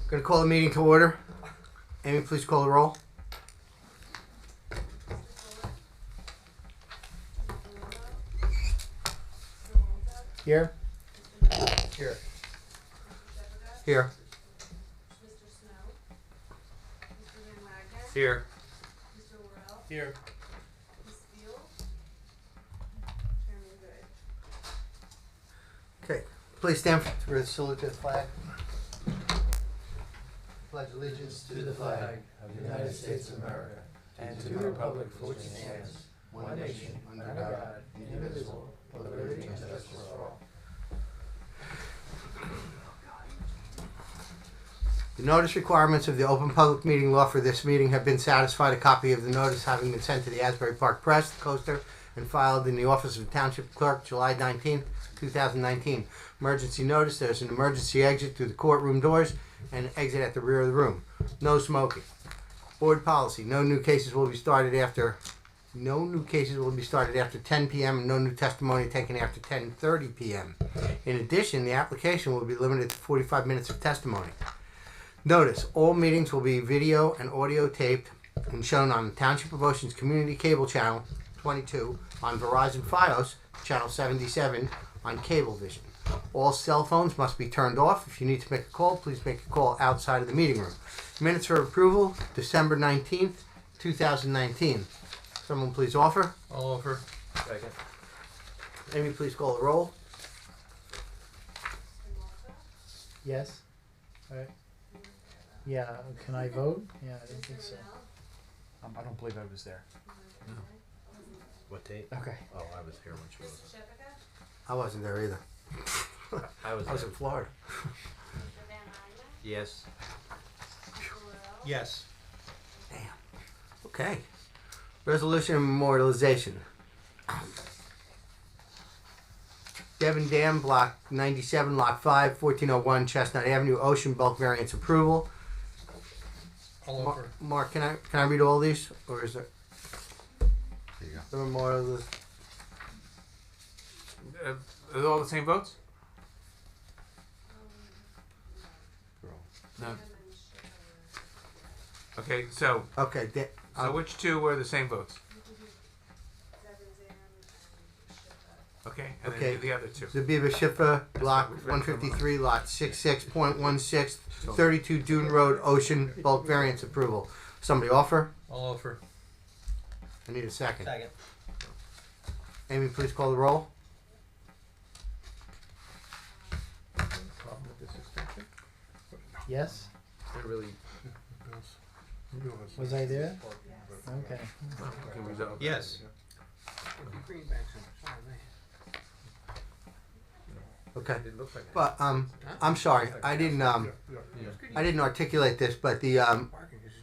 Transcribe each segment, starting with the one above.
Going to call the meeting to order. Amy, please call the roll. Here. Here. Here. Mr. Snow. Mr. Van Wagner. Here. Mr. Worrell. Here. Ms. Steele. Chairman Good. Okay. Please stand for the salute to the flag. Pledge allegiance to the flag of the United States of America and to the republic for which it stands, one nation, under God, indivisible, with liberty and justice for all. The notice requirements of the open public meeting law for this meeting have been satisfied. A copy of the notice having been sent to the Asbury Park Press, the Coaster, and filed in the office of the Township Clerk July 19, 2019. Emergency notice: there's an emergency exit through the courtroom doors and an exit at the rear of the room. No smoking. Board policy: no new cases will be started after 10 p.m. and no new testimony taken after 10:30 p.m. In addition, the application will be limited to 45 minutes of testimony. Notice: all meetings will be video and audio taped and shown on the Township of Ocean's Community Cable Channel 22, on Verizon Fios Channel 77, on Cablevision. All cell phones must be turned off. If you need to make a call, please make a call outside of the meeting room. Minutes for approval: December 19th, 2019. Someone please offer. All over. Second. Amy, please call the roll. Mr. Malta. Yes? Alright. Yeah, can I vote? Yeah, I didn't think so. Worrell. I don't believe I was there. No. What date? Okay. Oh, I was here when she Mr. was. Sheffica. I wasn't there either. I was. I was in Florida. Mr. Van Wagner. Yes. Mr. Worrell. Yes. Damn. Okay. Resolution of memorialization. Devon Dam, Block 97, Lot 5, 1401 Chestnut Avenue, Ocean, bulk variance approval. All over. Mark, can I read all these, or is there There you go. the memorial? Are they all the same votes? No. Him and Sheffica. Okay, so Okay. which two were the same votes? Devon Dam and Sheffica. Okay, and Okay. then the other two. Zabiba Shifa, Block what we've written from 153, Lot 66.16, 32 Dune Road, Ocean, bulk variance approval. Somebody offer? All over. I need a second. Second. Amy, please call the roll. Problem with this extension? Yes? They're really. Was I there? Okay. Can resolve. Yes. Okay. It looks like. But I'm sorry, I didn't articulate this, but the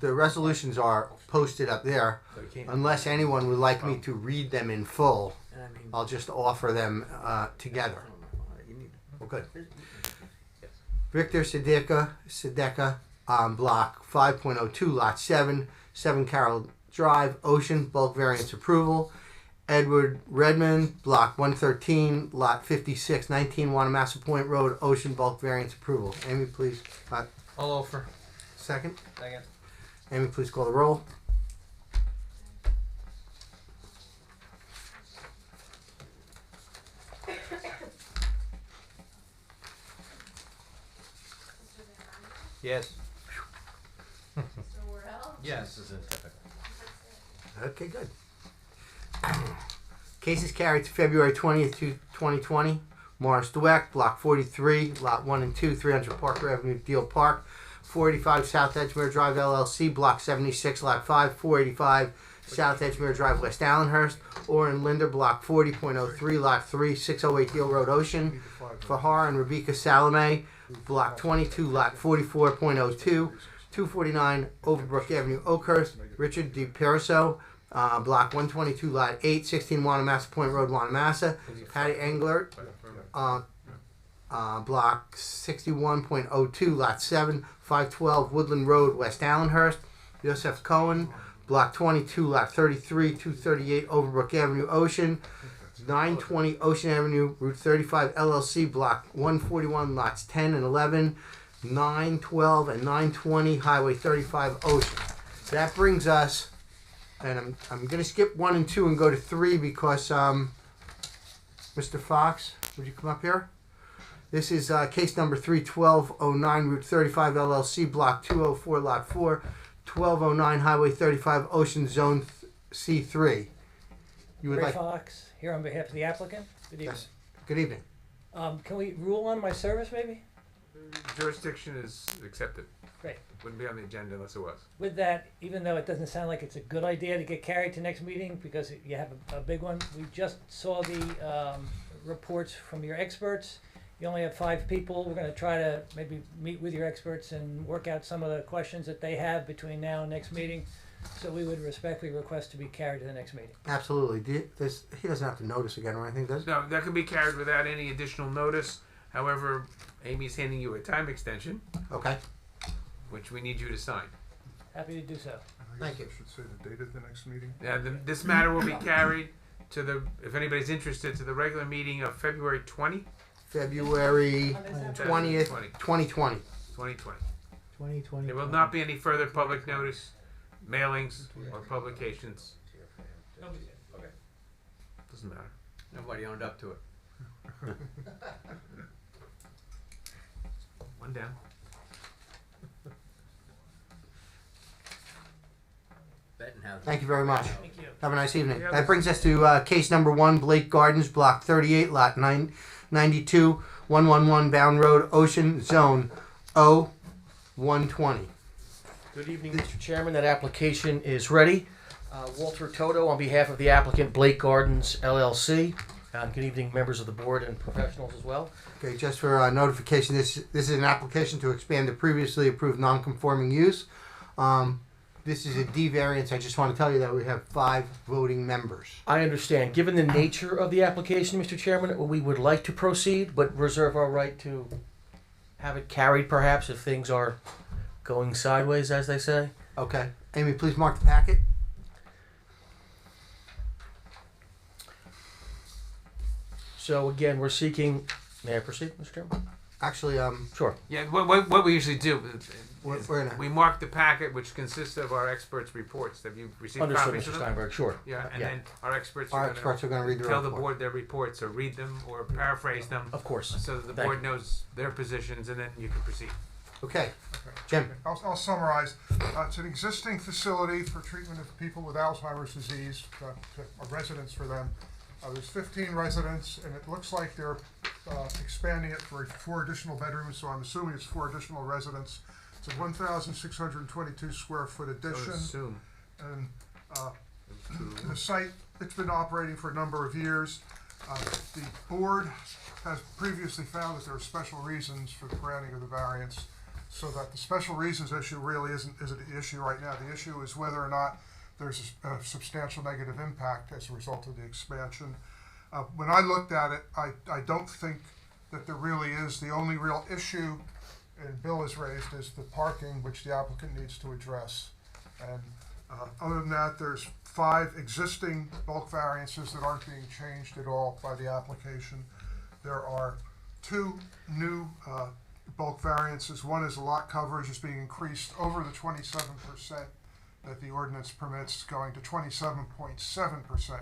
resolutions are posted up there. So you can't. Unless anyone would like me to read them in full, I'll just offer them together. Well, good. Victor Sedeka, Block 5.02, Lot 7, 7 Carroll Drive, Ocean, bulk variance approval. Edward Redmond, Block 113, Lot 56, 19 Wanamassa Point Road, Ocean, bulk variance approval. Amy, please. All over. Second. Second. Amy, please call the roll. Mr. Van Wagner. Yes. Mr. Worrell. Yes. That's it. Okay, good. Cases carried to February 20th, 2020. Morris Dweck, Block 43, Lot 1 and 2, 300 Parker Avenue, Deal Park. 485 South Edgemere Drive, LLC, Block 76, Lot 5, 485 South Edgemere Drive, West Allenhurst. Orrin Linder, Block 40.03, Lot 3, 608 Deal Road, Ocean. Fahar and Rebecca Salome, Block 22, Lot 44.02, 249 Overbrook Avenue, Oakhurst. Richard DiPeriso, Block 122, Lot 8, 16 Wanamassa Point Road, Wanamassa. Patty Englert, Block 61.02, Lot 7, 512 Woodland Road, West Allenhurst. Joseph Cohen, Block 22, Lot 33, 238 Overbrook Avenue, Ocean. 920 Ocean Avenue, Route 35 LLC, Block 141, Lots 10 and 11. 912 and 920 Highway 35 Ocean. That brings us, and I'm going to skip 1 and 2 and go to 3 because Mr. Fox, would you come up here? This is case number 31209 Route 35 LLC, Block 204, Lot 4, 1209 Highway 35 Ocean Zone C3. You would Ray like? Fox, here on behalf of the applicant. Good evening. Yes. Good evening. Can we rule on my service, maybe? Jurisdiction is accepted. Great. Wouldn't be on the agenda unless it was. With that, even though it doesn't sound like it's a good idea to get carried to next meeting because you have a big one, we just saw the reports from your experts. You only have 5 people. We're going to try to maybe meet with your experts and work out some of the questions that they have between now and next meeting. So we would respectfully request to be carried to the next meeting. Absolutely. He doesn't have to notice again or anything, does he? No, that can be carried without any additional notice. However, Amy's handing you a time extension, Okay. which we need you to sign. Happy to do so. Thank you. I should say the date of the next meeting. Now, this matter will be carried to the, if anybody's interested, to the regular meeting of February 20, February 20th, 2020. 2020. 2020. There will not be any further public notice, mailings, or publications. Doesn't matter. Nobody owned up to it. One down. Bettenhausen. Thank you very much. Thank you. Have a nice evening. Yeah, That brings us to case number 1, Blake Gardens, Block 38, Lot 992, 111 Bound Road, Ocean Zone O120. Good evening, Mr. Chairman. That application is ready. Walter Toto on behalf of the applicant Blake Gardens LLC. Good evening, members of the board and professionals as well. Okay, just for notification, this is an application to expand the previously approved non-conforming use. This is a D variance. I just want to tell you that we have 5 voting members. I understand. Given the nature of the application, Mr. Chairman, we would like to proceed, but reserve our right to have it carried perhaps if things are going sideways, as they say. Okay. Amy, please mark the packet. So again, we're seeking. May I proceed, Mr. Chairman? Actually, Sure. Yeah, what we usually do is we're gonna. we mark the packet, which consists of our experts' reports. Have you received Understood, copies Mr. of them? Steinberg. Sure. Yeah, and Yeah. then our experts Our are experts are going to read going the to tell the report. board their reports, or read them, or paraphrase them, Of course. so that the Thank board you. knows their positions, and then you can proceed. Okay. Jim. I'll summarize. It's an existing facility for treatment of people with Alzheimer's disease, residents for them. There's 15 residents, and it looks like they're expanding it for 4 additional bedrooms, so I'm assuming it's 4 additional residents. It's a 1,622 square foot I would addition, assume. and the site, it's been operating for a number of years. The board has previously found that there are special reasons for the granting of the variance, so that the special reasons issue really isn't the issue right now. The issue is whether or not there's a substantial negative impact as a result of the expansion. When I looked at it, I don't think that there really is. The only real issue, and Bill has raised, is the parking, which the applicant needs to address. And other than that, there's 5 existing bulk variances that aren't being changed at all by the application. There are 2 new bulk variances. One is the lot coverage is being increased over the 27% that the ordinance permits, going to 27.7%.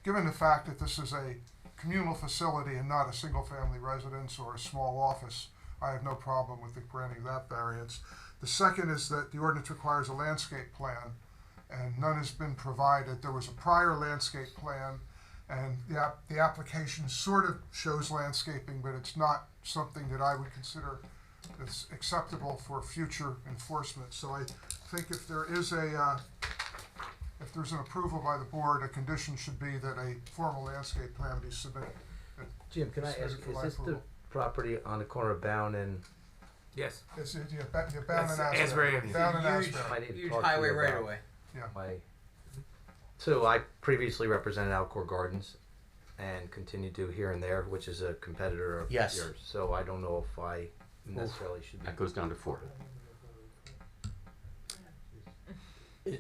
Given the fact that this is a communal facility and not a single-family residence or a small office, I have no problem with the granting of that variance. The second is that the ordinance requires a landscape plan, and none has been provided. There was a prior landscape plan, and the application sort of shows landscaping, but it's not something that I would consider as acceptable for future enforcement. So I think if there is if there's an approval by the board, a condition should be that a formal landscape plan be submitted. Jim, can I ask, Submitted for is my this the approval. property on the corner of Bound and, Yes. It's bound and That's Asbury. Asbury Avenue. Bound and Huge- Asbury. I need to Huge talk to highway you right about away. my, so I previously represented Alcor Gardens and continue to here and there, which is a competitor of Yes. yours. So I don't know if I necessarily should be. That goes down to 4.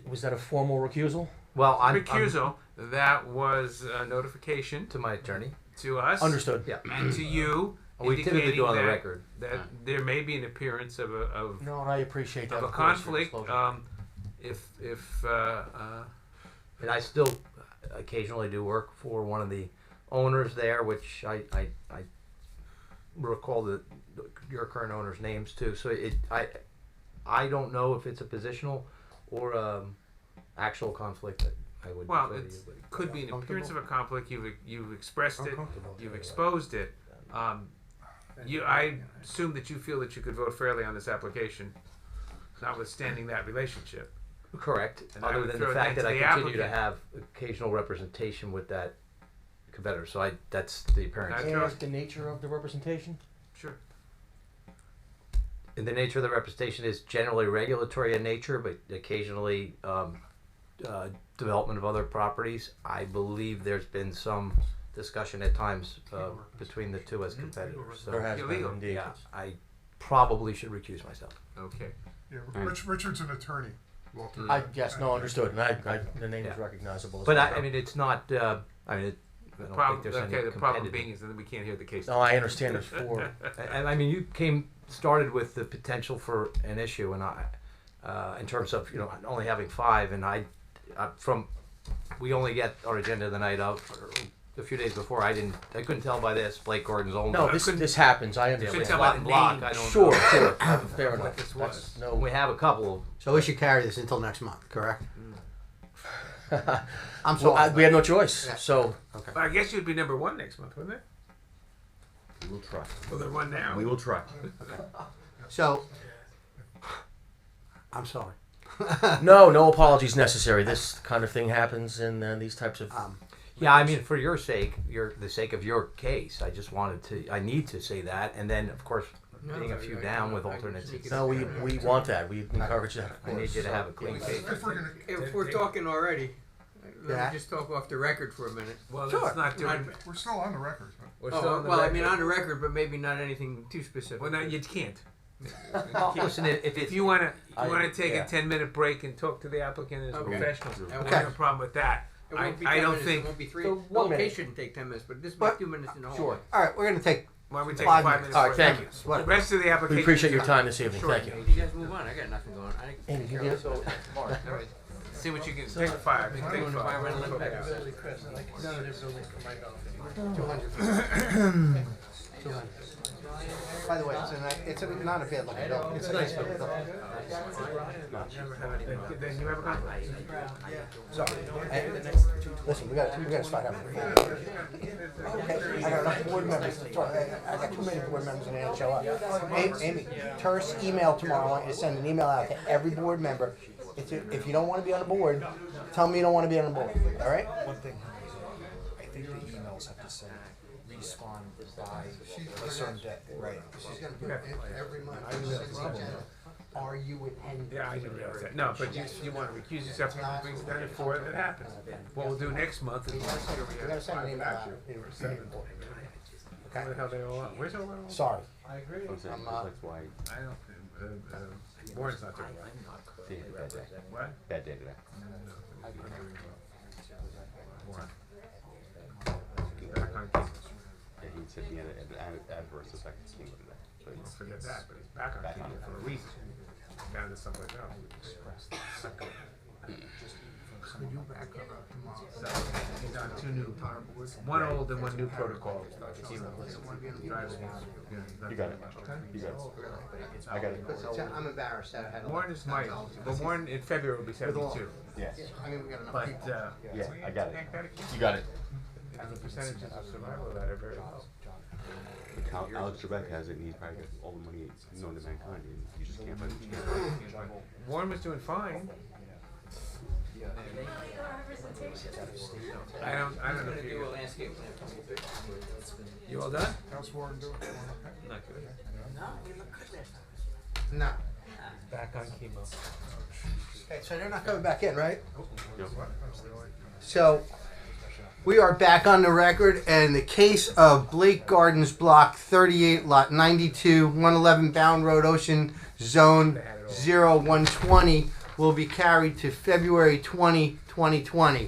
Was that a formal recusal? Well, I'm Recusal, that was a notification to my attorney. to us Understood. Yeah. and to you We typically do on the indicating record. that there may be an appearance of No, and I appreciate that. a of course, your conflict. disclosure. If And I still occasionally do work for one of the owners there, which I recall your current owner's names too. So I don't know if it's a positional or actual conflict that I would. well, refer to it you, but- could be an appearance of a conflict. You've expressed it. Uncomfortable. You've exposed it. I assume that you feel that you could vote fairly on this application, notwithstanding that relationship. Correct. And I Other would than throw the that fact to that I the continue to applicant. have occasional representation with that competitor, so that's the appearance. That's May I ask the nature of the representation? Sure. And the nature of the representation is generally regulatory in nature, but occasionally development of other properties. I believe there's been some discussion at times between the two as competitors. So There has been illegal. indeed. yeah, I probably should recuse myself. Okay. Yeah, Richard's an attorney, Walter. Yes, no, understood, and the name is Yeah. recognizable. as But well. I mean, it's not. I mean, I don't Problem, think there's any okay. The problem competitive. being is that we can't hear the case. No, I understand there's four. And I mean, you started with the potential for an issue, and in terms of only having 5, and we only get our agenda the night of, or a few days before. I couldn't tell by this. Blake Gordon's only. No, this happens. I Yeah, understand. with tell by block, the block, name. I don't. Sure, know. sure. Fair What enough. this That's was. no. We have a couple. So we should carry this until next month, correct? I'm Well, sorry. we had no choice. Yeah. So But I guess you'd be number 1 next month, wouldn't it? We will try. Well, they're 1 now. We will try. So, I'm sorry. no apologies necessary. This kind of thing happens in these types of. Yeah, I mean, for your sake, the sake of your case, I need to say that, and then of course, being a few down with alternates. No, we want that. We encourage that. Of I need course. you to have a clean case. If we're gonna, If we're talking already, let Yeah. me just talk off the record for a minute. Well, Sure. that's not doing. we're still on the record. We're still on the well, I record. mean on the record, but maybe not anything too specific. Well, no, you can't. Listen, If you wanna, take yeah. a 10-minute break and talk to the applicant as a Okay. professional, Okay. I don't have a problem with that. It won't be I 10 don't minutes, think. it won't be 3. So, The 1 minute. location shouldn't take 10 minutes, but this might But- be 2 minutes in the hall. Sure. All right, we're going to take Why don't we take 5 5 minutes. minutes? All right, break? thank you. The What? rest of the application. We appreciate your time this evening. Thank you. You guys move on. I got nothing going. Amy, you get it? All right. See what you can. Take 5. Take 5. If I run a little bit. 200. By the way, it's not a bad looking building. It's a nice building. Then you have a conflict. Listen, we got to start out. Okay, I got enough board members to talk. I got too many board members and they don't show up. Amy, terse email tomorrow. I want you to send an email out to every board member. If you don't want to be on the board, tell me you don't want to be on the board. All right? One thing, I think the emails have to say respond by a certain day, right? She's going to do it every month. Are you attending? Yeah, I didn't realize that. No, but you want to recuse yourself from things done before that happens. What we'll do next month is we'll make sure we We got to have send an 5 email out. or 7. Where the hell they all are? Where's all that? Sorry. I'm saying, that's why I don't. Warren's not doing well. he had a bad day. What? Bad day today. Warren. Back on campus. Yeah, he said he had an adverse effect to chemo today. So Don't forget that, but he's back on Back on campus it. for a reason. Down to someplace else. Could you back up tomorrow? So, he's on 2 new, one old and 1 new protocol. Driving is, You got it. You got it. I got it. I'm embarrassed that I had Warren is mighty, but Warren in February will be 72. Yes. I mean, we got enough But, people. Yeah, I got it. the You got it. percentages of survival of that are very low. Alex Trebek has it, and he's probably got all the money known to mankind, and you just can't find it. Warren was doing fine. I don't know if Do a you. landscape plan. You all done? how's Warren doing? Not good. No. Back on chemo. Okay, so they're not coming back in, right? Yep. So we are back on the record, and the case of Blake Gardens, Block 38, Lot 92, 111 Bound Road, Ocean Zone 0120, will be carried to February 20, 2020.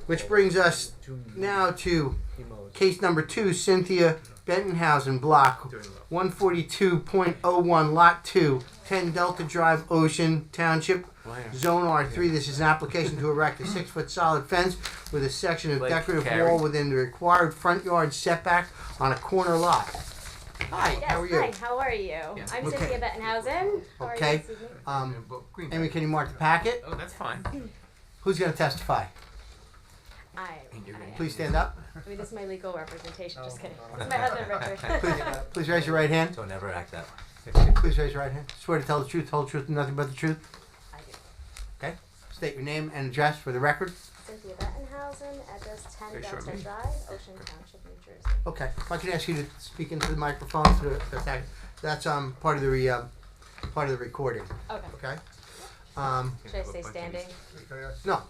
Which brings us now to case number 2, Cynthia Bentonhausen, block Doing well. 142.01, lot 2, 10 Delta Drive, Ocean Township, Zone R3. This is an application to erect a 6-foot solid fence with a section of Like decorative Carrie. wall within the required front yard setback on a corner lot. Hi, Yes, how are you? hi, how are you? I'm Okay. Cynthia Bettenhausen. How are you Okay. this evening? Green. Amy, can you mark the packet? Oh, that's fine. Who's going to testify? I Please stand up. I mean, this is my legal representation, just kidding. This is my husband, Richard. Please raise your right hand. So never act that. Please raise your right hand. Swear to tell the truth, and nothing but the truth. I do. Okay. State your name and address for the record. Cynthia Bettenhausen, address 10 Very short Delta meeting. Drive, Ocean Township, New Jersey. Okay. If I could ask you to speak into the microphone, okay. That's part of the recording. Okay. Okay. Should I say standing? Okay, No.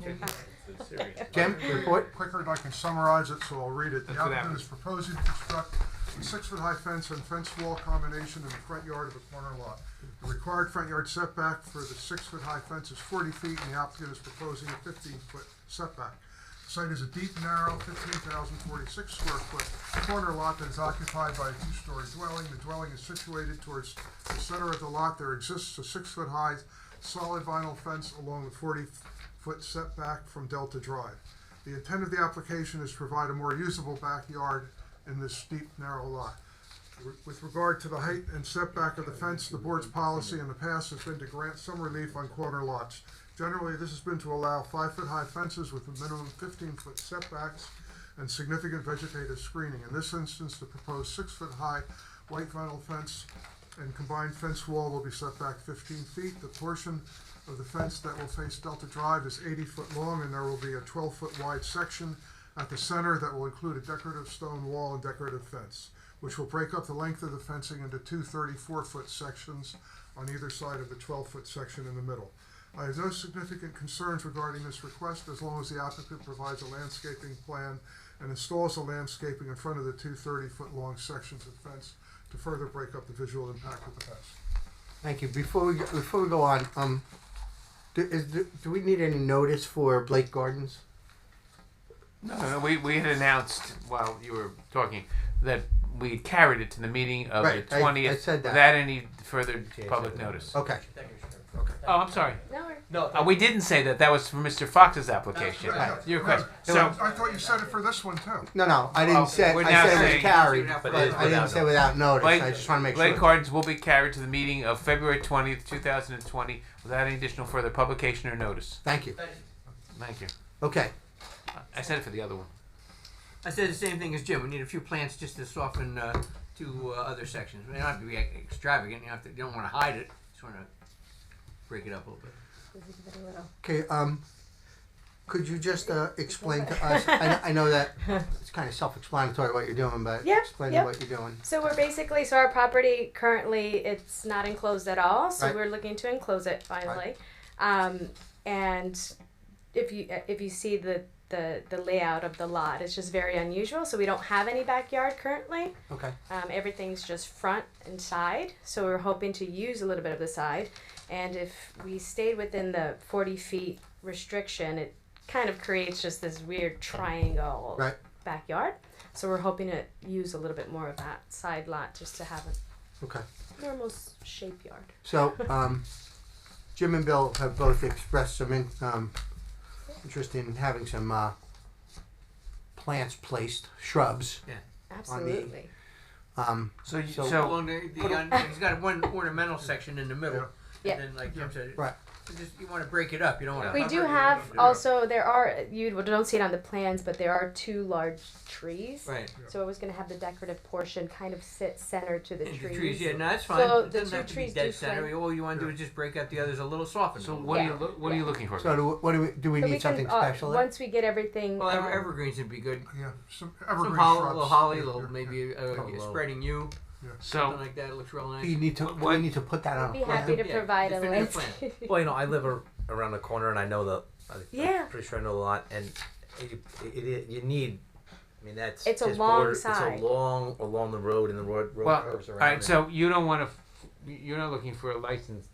Jim, report. quicker than I can summarize it, so I'll read it. The That's what applicant is happens. proposing to construct a 6-foot high fence and fence wall combination in the front yard of the corner lot. The required front yard setback for the 6-foot high fence is 40 feet, and the applicant is proposing a 15-foot setback. The site is a deep, narrow, 15,046 square foot corner lot that is occupied by a 2-story dwelling. The dwelling is situated towards the center of the lot. There exists a 6-foot high solid vinyl fence along the 40-foot setback from Delta Drive. The intent of the application is to provide a more usable backyard in this steep, narrow lot. With regard to the height and setback of the fence, the board's policy in the past has been to grant some relief on corner lots. Generally, this has been to allow 5-foot high fences with a minimum 15-foot setbacks and significant vegetative screening. In this instance, the proposed 6-foot high white vinyl fence and combined fence wall will be set back 15 feet. The portion of the fence that will face Delta Drive is 80 foot long, and there will be a 12-foot wide section at the center that will include a decorative stone wall and decorative fence, which will break up the length of the fencing into two 34-foot sections on either side of the 12-foot section in the middle. I have no significant concerns regarding this request as long as the applicant provides a landscaping plan and installs the landscaping in front of the two 30-foot long sections of fence to further break up the visual impact of the fence. Thank you. Before we go on, do we need any notice for Blake Gardens? No, we had announced while you were talking that we had carried it to the meeting of Right, the I 20th said that. without any further public notice. Okay. Oh, I'm sorry. No, we're No, We didn't say that. That was for Mr. Fox's application. Right. Your question. No, So, I thought you said it for this one too. No, I didn't say. we're I now said it was saying- carried, But but it is I didn't without say without notice. Blake- I just want to make Blake sure. cards will be carried to the meeting of February 20th, 2020 without any additional further publication or notice. Thank you. Thank you. Okay. I said it for the other one. I said the same thing as Jim. We need a few plants just to soften two other sections. We don't have to be extravagant. You don't want to hide it. Just want to break it up a little bit. very little. Okay. Could you just explain to us? I know that it's kind of self-explanatory what you're doing, but Yep, explain yep. what you're doing. So we're basically, so our property currently, it's not enclosed at all, so Right. we're looking to enclose it finally. And if you see the layout of the lot, it's just very unusual, so we don't have any backyard currently. Okay. Everything's just front and side, so we're hoping to use a little bit of the side. And if we stayed within the 40 feet restriction, it kind of creates just this weird triangle Right. backyard. So we're hoping to use a little bit more of that side lot just to have Okay. a normal shape yard. So, Jim and Bill have both expressed some interest in having some plants placed, shrubs. Absolutely. So, So- Along he's got one ornamental section in the middle. Yeah. And then, like Jim said, Right. you want to break it up. You don't want to. We do have also, there are, you don't see it on the plans, but there are two large trees. Right. So it was going to have the decorative portion kind of sit center to the And trees. the trees, yeah, no, that's fine. So It the doesn't two have to be trees dead do center. flank. All you want to do is just break up the others a little, soften so them. what Yeah. are you looking for? So do we So need something special? there? once we get everything. Well, evergreens would be good. Yeah, some Some evergreen holly, shrubs. little holly, Yeah, little yeah, maybe Oh, spreading yew, So, something like that. It looks real nice. Do you need to? Do we need to put that on We'd a be happy plan? to Yeah, provide a definitive list. well, I live around the corner, and I know Yeah. I'm pretty sure I know a lot, and you need. I mean, that's It's a just long border, side. It's along the road, and the road well, curves all around. right. it. So you don't want to. You're not looking for a license.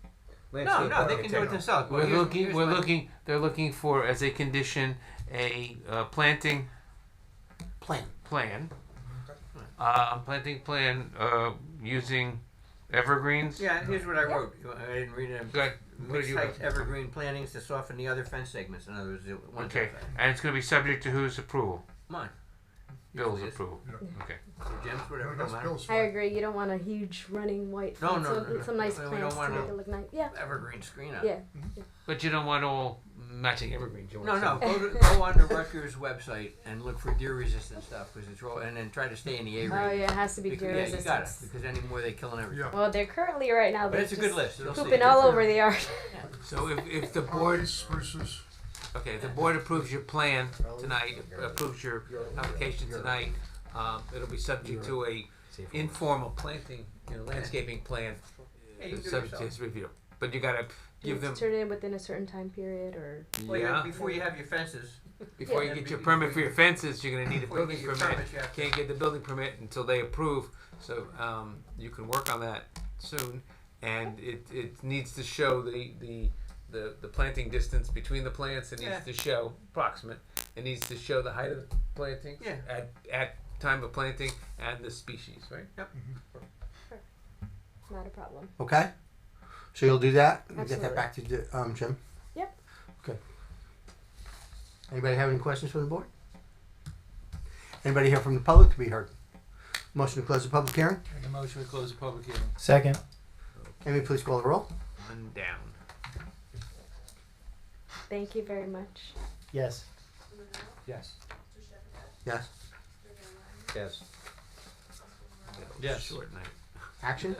No, they can do it themselves. Well, here's my- They're looking for as a condition a planting Plan. plan Planting plan, using evergreens. Yeah, here's what I wrote. I didn't read it. Go ahead. What did Mixed you height evergreen plantings to soften the other fence segments. In other words, the ones Okay, outside. and it's gonna be subject to whose approval? Mine. Bill's Usually is. approval. Okay. Or Jim's, whatever. No, Don't that's matter. Bill's I fine. agree. You don't want a huge running white No, fence. no, so no, no. Some nice We don't plants to want make to- it look nice. Yeah. Evergreen screen out. Yeah. But you don't want all matching evergreens. You want No, some- go on the Rutgers website and look for deer resistant stuff because it's raw, and then try to stay in the A Oh rate. yeah, it has to be Because, deer yeah, you got it. resistance. Because anymore they're killing everything. Yeah. Well, they're currently right now. But They're it's a good just list. You'll see. pooping all over the yard. So if the board, Hollies, spruces. okay, if the board approves your plan tonight, approves your application tonight, it'll be subject to a informal planting, landscaping plan, Yeah, you can do it subject to yourself. his review. But you gotta give them, Turn it in within a certain time period, or Well, yeah, before you have your fences. before you get your permit for your fences, you're gonna need a Before you building get your permit. permit, you have to- Can't get the building permit until they approve, so, you can work on that soon. And it needs to show the planting distance between the plants, it needs to show approximate, it needs to show the height of the planting. Yeah. At time of planting and the species, right? not a problem. Okay. So you'll do that. We'll get Absolutely. that back to Jim. Yep. Okay. Anybody have any questions from the board? Anybody here from the public to be heard? Motion to close the public hearing. Make a motion to close the public hearing. Second. Amy, please call the roll. One down. Thank you very much. Yes. Yes. Yes. Yes. Yes. Short night. Action.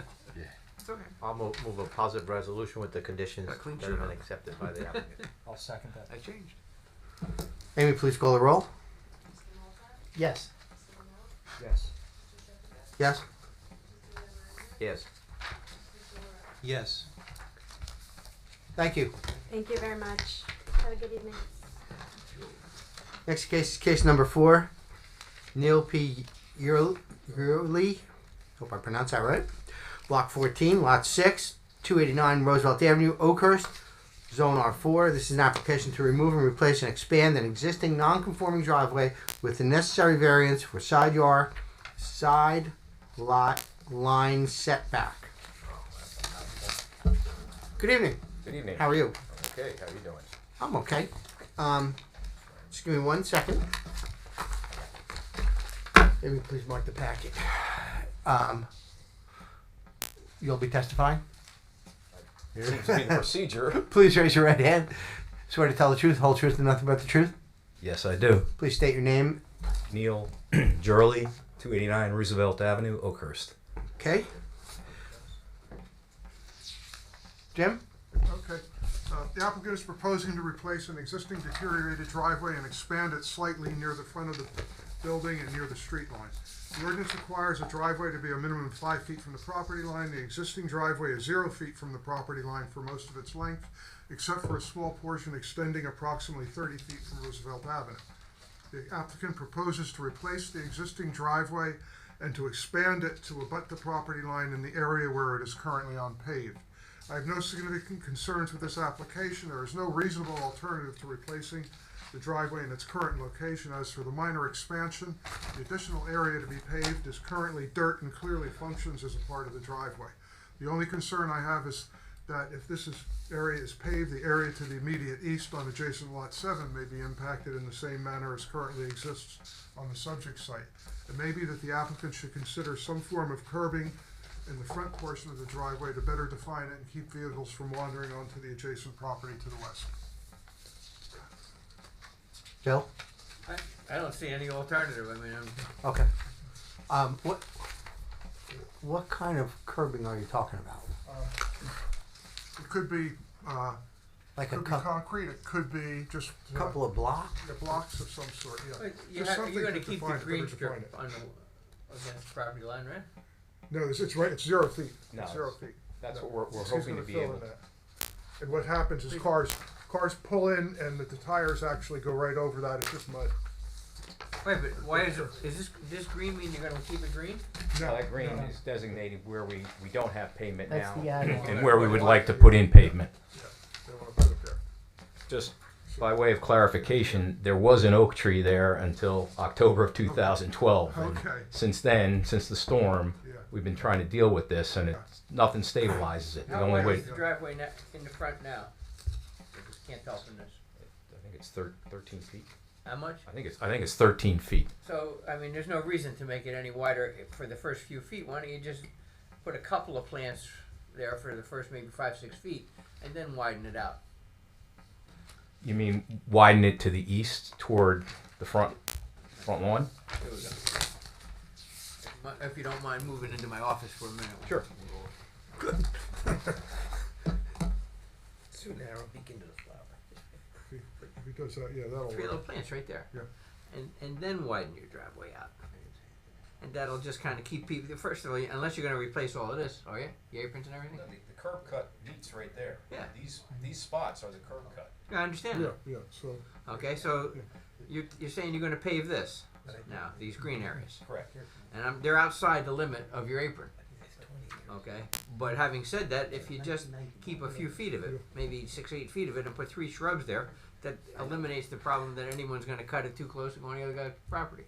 It's okay. I'll move a positive resolution with the conditions Got a clean that have sheet been on. accepted by the applicant. I'll second that. I changed. Amy, please call the roll. Yes. Yes. Yes. Yes. Yes. Thank you. Thank you very much. Have a good evening. Next case is case number 4. Neil P. Yearly. Hope I pronounced that right. Block 14, Lot 6, 289 Roosevelt Avenue, Oakhurst, Zone R4. This is an application to remove and replace and expand an existing non-conforming driveway with the necessary variance for side lot line setback. Good evening. Good evening. How are you? Okay, how you doing? I'm okay. Just give me 1 second. Let me please mark the packet. You'll be testifying? Seems to be the procedure. Please raise your right hand. Swear to tell the truth, whole truth, and nothing but the truth. Yes, I do. Please state your name. Neil Jurley, 289 Roosevelt Avenue, Oakhurst. Okay. Jim? Okay. The applicant is proposing to replace an existing deteriorated driveway and expand it slightly near the front of the building and near the street line. The ordinance requires a driveway to be a minimum of 5 feet from the property line. The existing driveway is 0 feet from the property line for most of its length, except for a small portion extending approximately 30 feet from Roosevelt Avenue. The applicant proposes to replace the existing driveway and to expand it to abut the property line in the area where it is currently unpaved. I have no significant concerns with this application. There is no reasonable alternative to replacing the driveway in its current location. As for the minor expansion, the additional area to be paved is currently dirt and clearly functions as a part of the driveway. The only concern I have is that if this area is paved, the area to the immediate east on adjacent lot 7 may be impacted in the same manner as currently exists on the subject site. It may be that the applicant should consider some form of curbing in the front portion of the driveway to better define it and keep vehicles from wandering onto the adjacent property to the west. Bill? I don't see any alternative. I mean, Okay. What kind of curbing are you talking about? It could be, Like a could be concrete, it could be just couple of blocks? blocks of some sort, yeah. but Just something you're going to to keep the define it, green better define strip it. on the, against the property line, right? No, it's right, it's 0 feet. No, It's 0 feet. That's No. what we're He's hoping gonna to be fill able in to. that. And what happens is cars pull in and the tires actually go right over that, it's just mud. Wait, but why is this green mean you're going to keep it green? No, that green is designated where we don't have pavement That's now, the add-on. and where we would like to put in pavement. They wanna put it there. Just by way of clarification, there was an oak tree there until October of 2012. And Okay. since then, since the storm, Yeah. we've been trying to deal with this, and nothing stabilizes it. The How only wide way, is the driveway in the front now? I just can't tell from this. I think it's 13 feet. How much? I think it's 13 feet. So, I mean, there's no reason to make it any wider for the first few feet. Why don't you just put a couple of plants there for the first maybe 5-6 feet, and then widen it out? You mean widen it to the east toward the front lawn? There we go. If you don't mind moving into my office for a minute. Sure. Too narrow. Speak into the flower. If he does that, yeah, that'll 3 little work. plants right there. Yeah. And then widen your driveway out. And that'll just kind of keep people. First of all, unless you're going to replace all of this, are you? The aprons and everything. The curb cut meets right there. Yeah. These spots are the curb cut. Yeah, I understand Yeah, that. yeah, so, Okay, so you're saying you're going to pave this now, these green areas, Correct. and they're outside the limit of your apron. Okay, but having said that, if you just keep a few feet of it, maybe 6-8 feet of it, and put 3 shrubs there, that eliminates the problem that anyone's going to cut it too close to going on the other guy's property,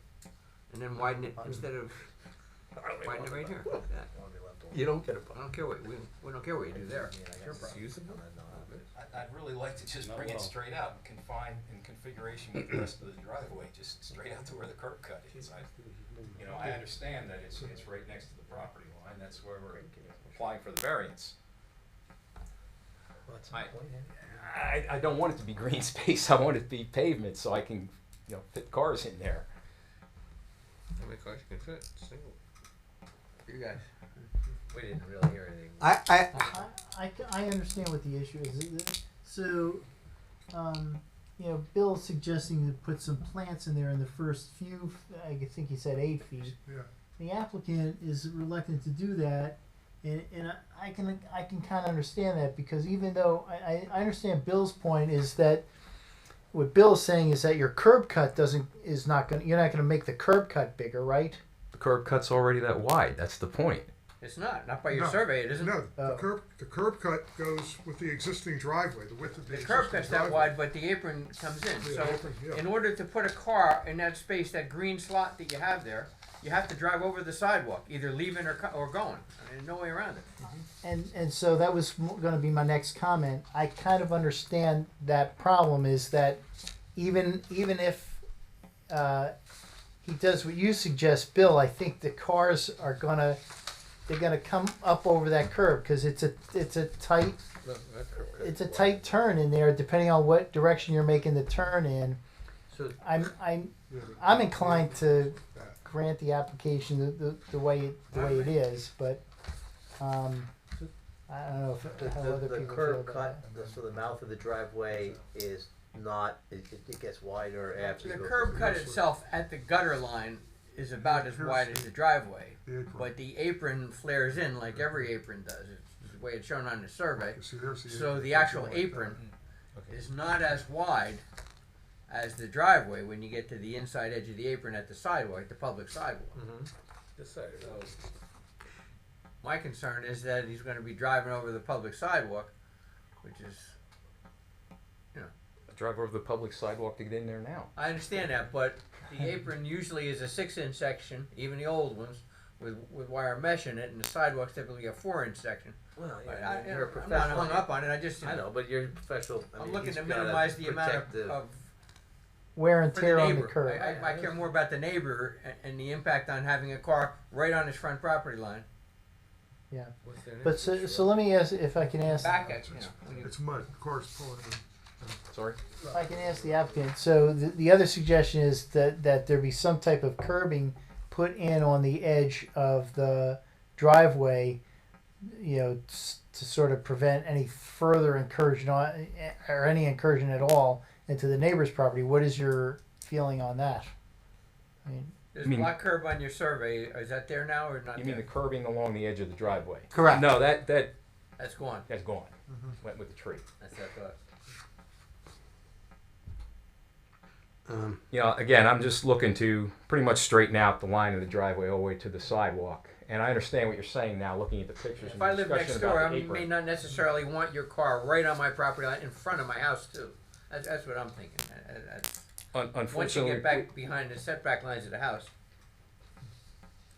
and then widen it instead of widen it right here. Like that. You don't get a I don't care what we don't care what you do there. It's your problem. usable. I'd really like to just bring it straight out and confine in configuration with the rest of the driveway, just straight out to where the curb cut is. I understand that it's right next to the property line. That's where we're applying for the variance. I don't want it to be green space. I want it to be pavement so I can, fit cars in there. How many cars you can fit? Single. You guys. We didn't really hear anything. I understand what the issue is. So, Bill's suggesting to put some plants in there in the first few, I think he said 8 feet. yeah. The applicant is reluctant to do that, and I can kind of understand that, because even though I understand Bill's point is that what Bill's saying is that your curb cut you're not gonna make the curb cut bigger, right? The curb cut's already that wide. That's the point. It's not by your No. survey. It isn't. No, Oh. the curb cut goes with the existing driveway, the width of the The existing curb cut's that driveway. wide, but the apron comes in. The So, apron, yeah. in order to put a car in that space, that green slot that you have there, you have to drive over the sidewalk, either leaving or going. There's no way around it. And so that was going to be my next comment. I kind of understand that problem is that even if he does what you suggest, Bill, I think the cars are gonna come up over that curb, because it's a tight turn in there, depending on what direction you're making the turn in. So I'm inclined to grant the application the way it is, but I don't know how other The people feel curb about cut, that. so the mouth of the driveway is not, it gets wider after you the go. curb cut itself at the gutter line is about as wide as the driveway, The apron. but the apron flares in like every apron does. It's the way it's shown on the survey. See, there's the So apron. the actual Something like that. apron is not as wide as the driveway when you get to the inside edge of the apron at the sidewalk, the public sidewalk. This side. My concern is that he's going to be driving over the public sidewalk, which is, Drive over the public sidewalk to get in there now. I understand that, but the apron usually is a 6-inch section, even the old ones, with wire mesh in it, and the sidewalk's typically a 4-inch section. Well, But you're a I'm not professional. hung up on it. I just, I know, but you're a professional. I'm looking to minimize the amount of Wear and for tear the on the neighbor. curb. I care more about the neighbor and the impact on having a car right on his front property line. Yeah. What's their name? But so let me ask if I can ask. Back at when you It's mud, cars pulling in. Sorry? If I can ask the applicant, so the other suggestion is that there be some type of curbing put in on the edge of the driveway, to sort of prevent any further incursion or any incursion at all into the neighbor's property. What is your feeling on that? I mean, there's You mean- black curb on your survey. Is that there now or not? You mean there? the curbing along the edge of the driveway? Correct. No, that's gone. gone. Went with the tree. That's that thought. Again, I'm just looking to pretty much straighten out the line of the driveway all the way to the sidewalk. And I understand what you're saying now, looking at the pictures If and I the live discussion next about door, the I apron. may not necessarily want your car right on my property line in front of my house too. That's what I'm thinking. Once you Unfortunately, get back behind the setback lines of the house,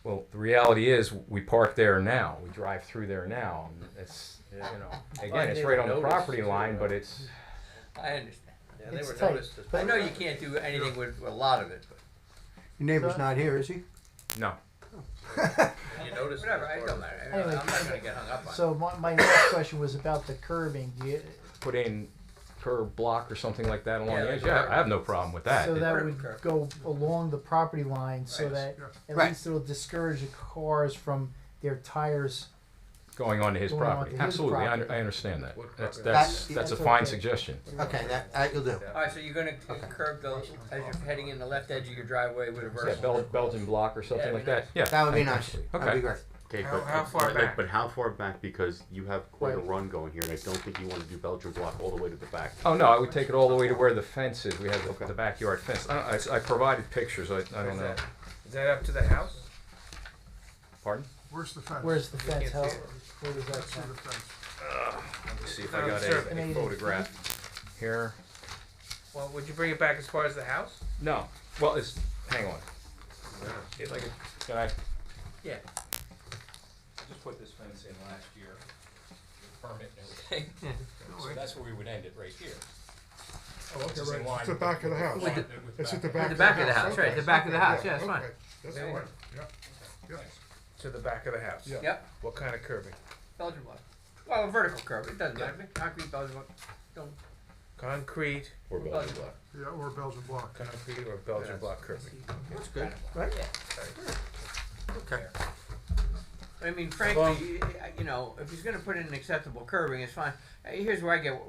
well, the reality is we park there now. We drive through there now. It's, you know, again, it's right on the property line, but it's, I understand. Yeah, they It's were tight, noticed I know you can't do anything with a lot of it, but Your neighbor's not here, is he? no. You notice. whatever. It don't matter. Anyway, I'm not gonna get hung up on it. So my next question was about the curbing. Do you, Put in curb block or something like that along Yeah, the like edge. a Yeah, curb. I have no problem with that. so It- that Curb would curb. go along the property line so Right. that at Right. least it'll discourage the cars from their tires. going onto his Going onto property. his Absolutely, property. I understand that. What That's property? that's That- that's a that's fine okay. suggestion. Okay, that you'll do. All right, so you're gonna curb those as you're heading in the left edge of your driveway with a Yeah, vertical. Belgian block or something Yeah, like that'd that. Yeah, That would be nice. absolutely. That'd be Okay. great. Okay, How far back? But how far back? Because you have quite a Right. run going here, and I don't think you want to do Belgian block all the way to the back. Oh no, I would take it all the way to where the fence is. We have Okay. the backyard fence. I provided pictures. I don't know. Is that up to the house? Pardon? Where's the fence? Where's the fence? can't How, see it. where does that Let's see come? the fence. Let me see if Not I got observant. a photograph here. Well, would you bring it back as far as the house? No. Well, it's hang on. It's like can I? Yeah. I just put this fence in last year, with permit and everything. So that's where we would end it, right here. Oh, okay, This is in right. line It's the back of the house. With the- It's at the With back. the back of the house, right? Okay. The back of the house. Okay, Yeah, it's fine. okay. That's Yeah. fine. Yeah. To the back of the house? Yeah. Yep. What kind of curbing? Belgian block. Well, a vertical curb. It doesn't matter. Concrete Belgian block. Don't. Concrete, Or Belgian block. Yeah, or Belgian block. concrete or Belgian block curbing? That's good, right? Okay. I mean, frankly, you know, if he's gonna put in an acceptable curbing, it's fine. Here's where I get.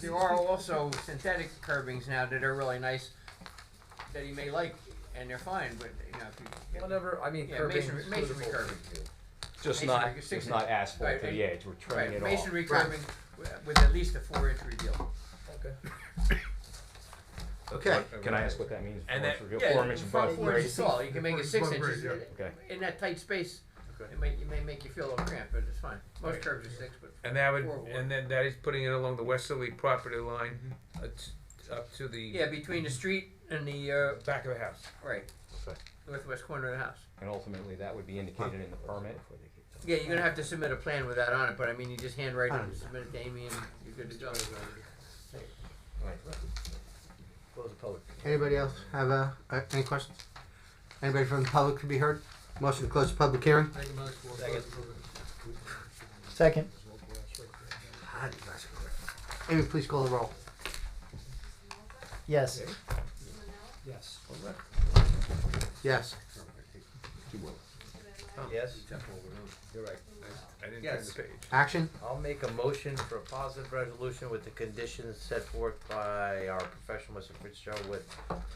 There are also synthetic curbings now that are really nice, that he may like, and they're fine. But you know, if you get, Whatever. I mean, yeah, curbing. masonry curbing. Just masonry, not. you're Just 6 not inch. asphalt Right, to the edge. We're trimming Right, it masonry off. curbing with at least a 4-inch reveal. Okay. Can I ask what that means? And Four-inch that- reveal? Yeah, 4 inches above 4 grade. inches tall. You can make it 6 Above inches. grade, Okay. In that tight space, it may make you feel a little cramped, but it's fine. Most curbs are 6, but And that would, 4 and then that is putting it along the westerly property line, up to the yeah, between the street and the back of the house. right Okay. northwest corner of the house. And ultimately, that would be indicated in the permit. Yeah, you're gonna have to submit a plan with that on it, but I mean, you just handwrite it and submit it to Amy, and you're good to go. Close the public. Anybody else have any questions? Anybody from the public to be heard? Motion to close the public hearing. Second. Amy, please call the roll. Yes. Yes. Yes. Yes. You're right. I didn't Yes. turn the page. Action. I'll make a motion for a positive resolution with the conditions set forth by our professional, Mr. Fitzgerald, with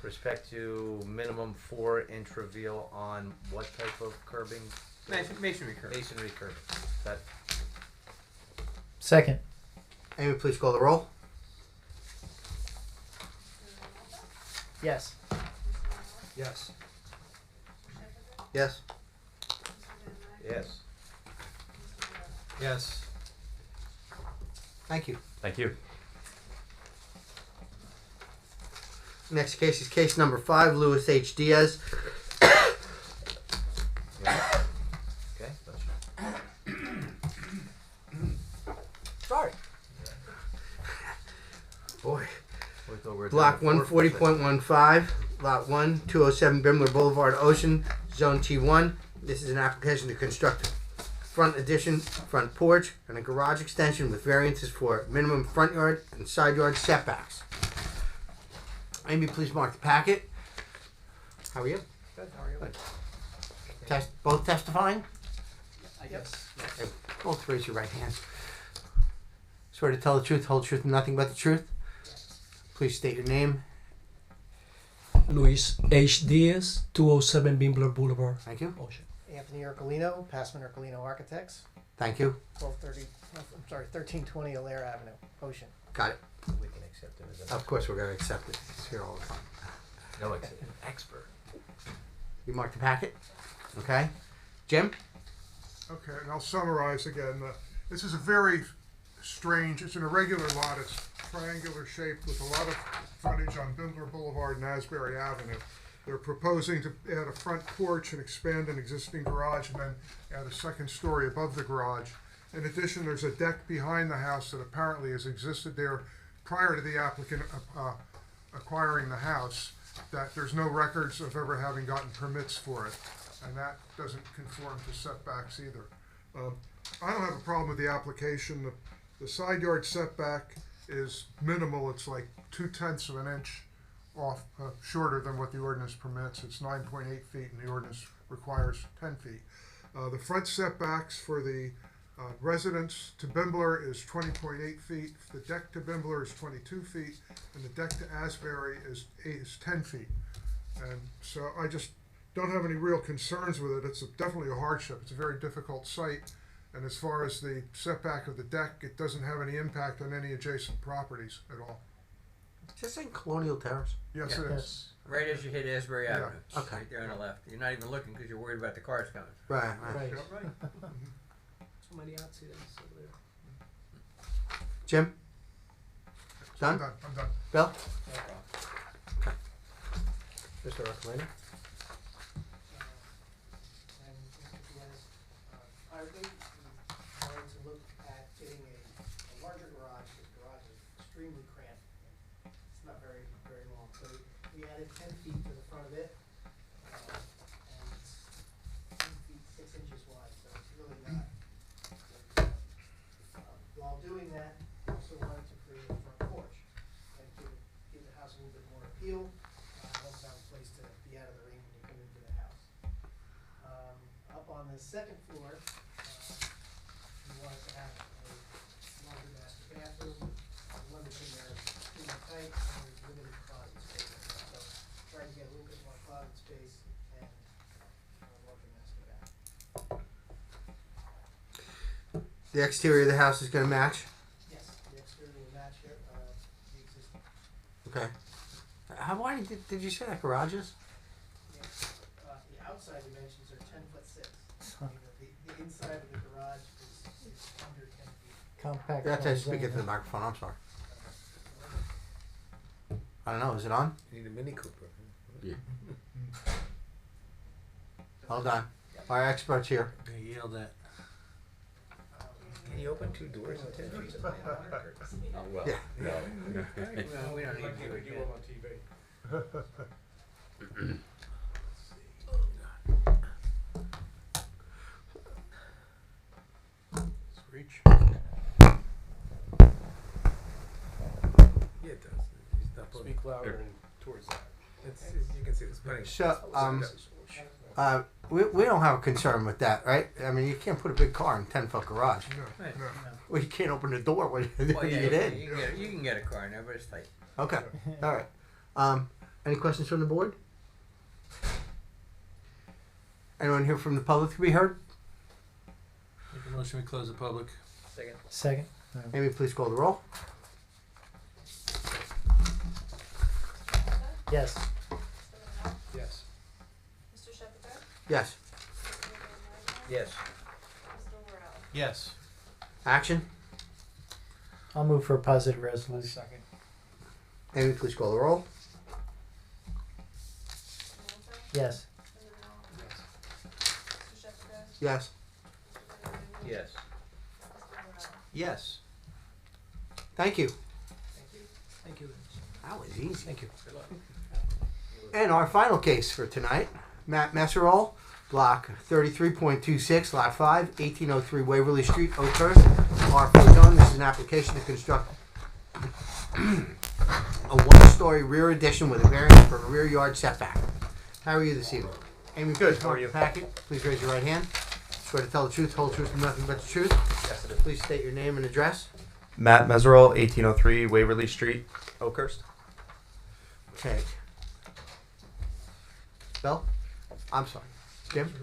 respect to minimum 4-inch reveal on what type of curbing? Masonry curbing. Masonry curbing. That, Second. Amy, please call the roll. Yes. Yes. Yes. yes. Yes. Thank you. Thank you. Next case is case number 5, Louis H. Diaz. Okay. Sorry. Boy. We thought we were Block doing 140.15, Lot 1, 207 Bimler Boulevard, Ocean, Zone T1. This is an application to construct front addition, front porch, and a garage extension with variances for minimum front yard and side yard setbacks. Amy, please mark the packet. How are you? Good, how are you? Both testifying? Yes. Okay, both raise your right hand. Swear to tell the truth, whole truth, and nothing but the truth. Please state your name. Luis H. Diaz, 207 Bimbler Boulevard, Thank you. Ocean. Anthony Ercolino, Passman Ercolino Architects, Thank you. 1320 Alaire Avenue, Ocean. Got it. We can accept it as Of course, we're going to accept it. It's here all the time. no an expert. You mark the packet. Okay. Jim? Okay, and I'll summarize again. This is a very strange, it's an irregular lot. It's triangular shape with a lot of frontage on Bindler Boulevard and Asbury Avenue. They're proposing to add a front porch and expand an existing garage and then add a second story above the garage. In addition, there's a deck behind the house that apparently has existed there prior to the applicant acquiring the house, that there's no records of ever having gotten permits for it, and that doesn't conform to setbacks either. I don't have a problem with the application. The side yard setback is minimal. It's like 2/10 of an inch off, shorter than what the ordinance permits. It's 9.8 feet, and the ordinance requires 10 feet. The front setbacks for the residence to Bindler is 20.8 feet. The deck to Bindler is 22 feet, and the deck to Asbury is 10 feet. And so I just don't have any real concerns with it. It's definitely a hardship. It's a very difficult site. And as far as the setback of the deck, it doesn't have any impact on any adjacent properties at all. Is this in Colonial Terrace? Yes, Yeah. it is. Right as you hit Asbury Yeah. Avenue. Okay. Right there on the left. You're not even looking because you're worried about the cars coming. Right, right. Right. Yep. Right. So many accidents over there. Jim? I'm Done? done. I'm done. Bill? Mr. Arcolino? And Mr. Diaz, I think we wanted to look at getting a larger garage, because the garage is extremely cramped. It's not very, very long, so we added 10 feet to the front of it, and it's 10 feet 6 inches wide, so it's really not. While doing that, we also wanted to create a front porch and give the house a little bit more appeal. Also have a place to be out of the rain when you come into the house. Up on the second floor, we wanted to have a larger master bathroom. London's in there pretty tight, and there's limited closet space. So trying to get a little bit more closet space and larger master bath. The exterior of the house is going to match? Yes, the exterior will match it, the existing. Okay. How wide did you say that garage is? The outside dimensions are 10'6". The inside of the garage is under 10 feet. Compact. You have to size speak zone. into the microphone, I'm sorry. I don't know, is it on? You need a Mini Cooper. Yeah. Hold on. Our expert's here. They yelled at. Can you open 2 doors in 10 feet? Oh, well, Yeah. no. Well, we don't need to do it yet. on TV. Reach. Yeah, it does. It's not putting- Speak louder and towards that. you can see there's plenty. So, we don't have a concern with that, right? I mean, you can't put a big car in a 10-foot garage. No, Right. no. Well, you can't open the door when you Well, yeah, get in. you can get a car in there, but it's tight. Okay, all right. Any questions from the board? Anyone here from the public to be heard? Make a motion, we close the public. Second. Second. Amy, please call the roll. Yes. Mr. Monmouth, Yes. Mr. Shepherd, Yes. Yes. Mr. Worrell. Yes. Action. I'll move for a positive resolution. Second. Amy, please call the roll. Mr. Malta, Yes. Mr. Monmouth, Yes. Mr. Shepherd, Yes. Mr. Worrell. Yes. Mr. Worrell. Yes. Thank you. Thank you. That was easy. Thank you. And our final case for tonight, Matt Messerol, block 33.26, lot 5, 1803 Waverly Street, Oakhurst, R4 zone. This is an application to construct a one-story rear addition with a variance for a rear yard setback. How are you this evening? Amy, Good, please how are mark you? the packet. Please raise your right hand. Swear to tell the truth, whole truth, and nothing but the truth. Yes, it is. Please state your name and address. Matt Meserol, 1803 Waverly Street, Oakhurst. Okay. Bill? I'm sorry. Jim?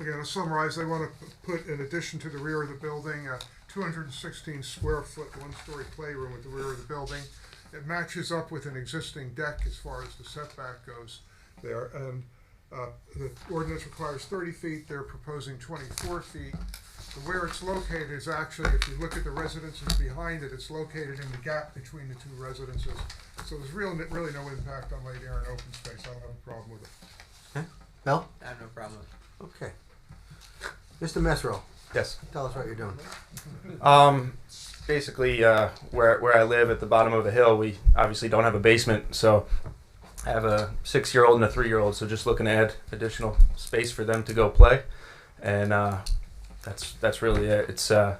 Again, to summarize, they want to put, in addition to the rear of the building, a 216 square foot, one-story playroom at the rear of the building. It matches up with an existing deck as far as the setback goes there. And the ordinance requires 30 feet, they're proposing 24 feet. So where it's located is actually, if you look at the residences behind it, it's located in the gap between the two residences. So there's really no impact on light air and open space. I don't have a problem with it. Bill? I have no problem. Okay. Mr. Mesro, Yes. tell us what you're doing. Basically, where I live at the bottom of a hill, we obviously don't have a basement, so I have a 6-year-old and a 3-year-old. So just looking to add additional space for them to go play, and that's really it. It's a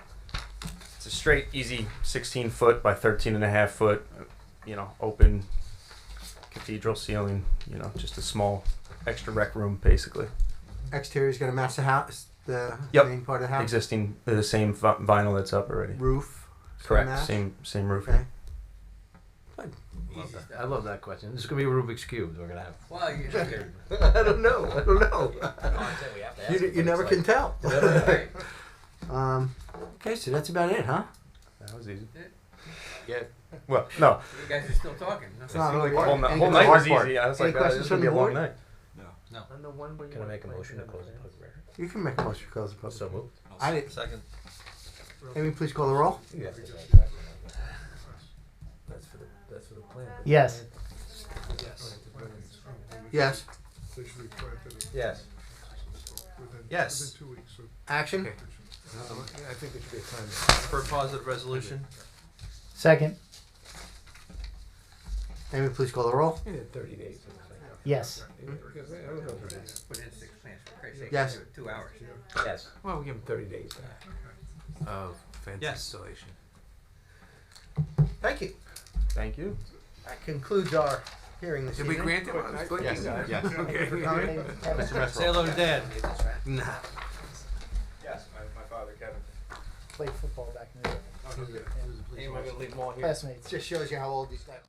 straight, easy 16-foot by 13.5-foot, open cathedral ceiling. Just a small extra rec room, basically. Exterior is going to match the house, the Yep. main part of the house. Existing, the same vinyl that's up already. Roof. Correct. match? Same roof. Okay. I love that question. This is gonna be a Rubik's cube. We're gonna have. Well, you I don't know. You never can tell. Okay, so that's about it, huh? That was easy. Yeah. Well, no. You guys are still talking. It's not really The whole, hard. whole night was easy. I was Any like, questions this is from gonna be the a long board? night. Can I make a motion to close the public record? You can make a motion to close the public. So moved. I did. Second. Amy, please call the roll. Yeah. That's for the plan. Yes. Yes. They should be planted Yes. Yes. within 2 weeks. So Action. I think there should be a time. For a positive resolution. Second. Amy, please call the roll. 30 days. Yes. Put in 6 plants, for Christ's sake. Yes. 2 hours. Yes. Well, we give them 30 days. Of fence Yes. installation. Thank you. Thank you. That concludes our hearing this Did we evening. grant him? I was blinking. Yes. Yes. Thank you for coming. Say hello to Dad. Nah. Yes, my father, Kevin. Played football back in the day. Hey, we're gonna leave them all here. Classmates. Just shows you how old these guys are.